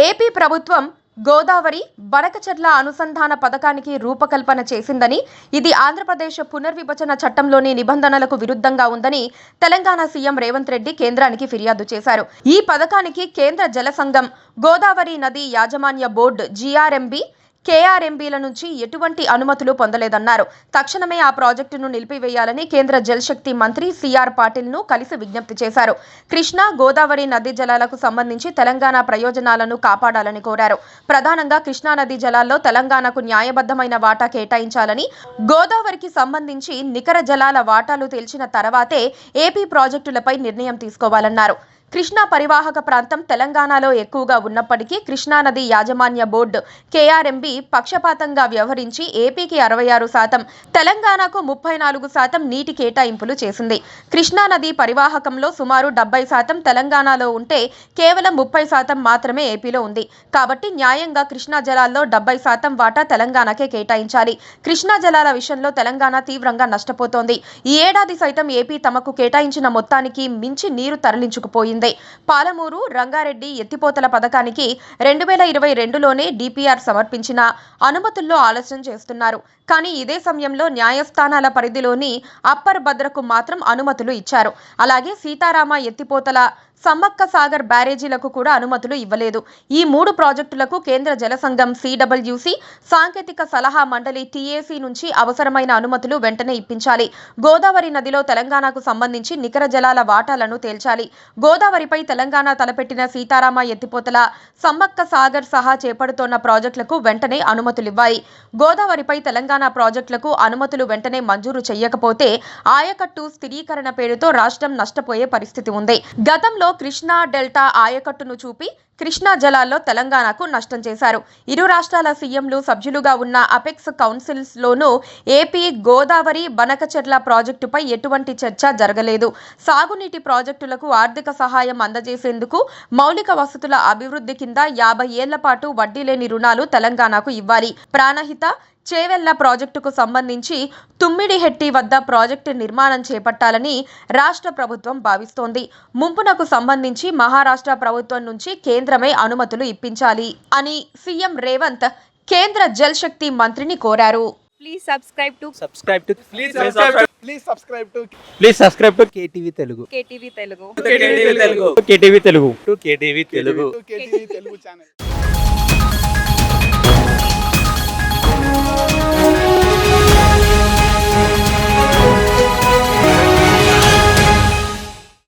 AP ప్రభుత్వం గోదావరి బనకచెర్ల అనుసంధాన పథకానికి రూపకల్పన చేసిందని, ఇది ఆంధ్రప్రదేశ్ పునర్విభజన చట్టంలోని నిబంధనలకు విరుద్ధంగా ఉందని తెలంగాణ సీఎం రేవంత్ రెడ్డి కేంద్రానికి ఫిర్యాదు చేశారు. ఈ పథకానికి కేంద్ర జల సంఘం, గోదావరి నది యాజమాన్య బోర్డు జీఆర్ఎంబీ, కేఆర్ఎంబీల నుంచి ఎటువంటి అనుమతులు పొందలేదన్నారు. తక్షణమే ఆ ప్రాజెక్టును నిలిపివేయాలని కేంద్ర జలశక్తి మంత్రి సిఆర్ పాటిల్ను కలిసి విజ్ఞప్తి చేశారు. కృష్ణా, గోదావరి నదీ జలాలకు సంబంధించి తెలంగాణ ప్రయోజనాలను కాపాడాలని కోరారు. ప్రధానంగా కృష్ణా నదీ జలాల్లో తెలంగాణకు న్యాయబద్ధమైన వాటా కేటాయించాలని, గోదావరికి సంబంధించి నికర జలాల వాటాలు తేల్చిన తర్వాతే ఏపీ ప్రాజెక్టులపై నిర్ణయం తీసుకోవాలన్నారు. కృష్ణా పరివాహక ప్రాంతం తెలంగాణలో ఎక్కువగా ఉన్నప్పటికీ కృష్ణానది యాజమాన్య బోర్డు కేఆర్ఎంబీ పక్షపాతంగా వ్యవహరించి ఏపీకి 66%, తెలంగాణకు 34% నీటి కేటాయింపులు చేసింది. కృష్ణానది పరివాహకంలో సుమారు 70% తెలంగాణలో ఉంటే కేవలం 30% మాత్రమే ఏపీలో ఉంది. కాబట్టి న్యాయంగా కృష్ణా జలాల్లో 70% వాటా తెలంగాణకే కేటాయించాలి. కృష్ణా జలాల విషయంలో తెలంగాణ తీవ్రంగా నష్టపోతోంది. ఈ ఏడాది సైతం ఏపీ తమకు కేటాయించిన మొత్తానికి మించి నీరు తరలించుకుపోయింది. పాలమూరు, రంగారెడ్డి ఎత్తిపోతల పథకానికి 2022లోనే డిపిఆర్ సమర్పించిన అనుమతుల్లో ఆలస్యం చేస్తున్నారు. కానీ ఇదే సమయంలో న్యాయస్థానాల పరిధిలోని అప్పర్ భద్రకు మాత్రం అనుమతులు ఇచ్చారు. అలాగే సీతారామ ఎత్తిపోతల, సమ్మక్క సాగర్ బ్యారేజీలకు కూడా అనుమతులు ఇవ్వలేదు. ఈ 3 ప్రాజెక్టులకు కేంద్ర జల సంఘం సిడబ్ల్యూసి, సాంకేతిక సలహా మండలి టిఏసి నుంచి అవసరమైన అనుమతులు వెంటనే ఇప్పించాలి. గోదావరి నదిలో తెలంగాణకు సంబంధించి నికర జలాల వాటాలను తేల్చాలి. గోదావరిపై తెలంగాణ తలపెట్టిన సీతారామ ఎత్తిపోతల, సమ్మక్క సాగర్ సహా చేపడుతోన్న ప్రాజెక్టులకు వెంటనే అనుమతులివ్వాలి. గోదావరిపై తెలంగాణ ప్రాజెక్టులకు అనుమతులు వెంటనే మంజూరు చేయకపోతే ఆయకట్టు స్థిరీకరణ పేరుతో రాష్ట్రం నష్టపోయే పరిస్థితి ఉంది. గతంలో కృష్ణా డెల్టా ఆయకట్టును చూపి కృష్ణా జలాల్లో తెలంగాణకు నష్టం చేశారు. ఇరు రాష్ట్రాల సీఎంలు సభ్యులుగా ఉన్న అపెక్స్ కౌన్సిల్స్ లోనూ ఏపీ గోదావరి బనకచెర్ల ప్రాజెక్టుపై ఎటువంటి చర్చ జరగలేదు. సాగునీటి ప్రాజెక్టులకు ఆర్థిక సహాయం అందజేసేందుకు మౌలిక వసతుల అభివృద్ధి కింద 50 ఏళ్ల పాటు వడ్డీ లేని రుణాలు తెలంగాణకు ఇవ్వాలి. ప్రాణహిత, చేవెళ్ల ప్రాజెక్టుకు సంబంధించి తుమ్మిడిహెట్టి వద్ద ప్రాజెక్టు నిర్మాణం చేపట్టాలని రాష్ట్ర ప్రభుత్వం భావిస్తోంది. ముంపునకు సంబంధించి మహారాష్ట్ర ప్రభుత్వం నుంచి కేంద్రమే అనుమతులు ఇప్పించాలి అని సీఎం రేవంత్ కేంద్ర జలశక్తి మంత్రిని కోరారు. Please subscribe to KTV Telugu. KTV Telugu. KTV Telugu channel.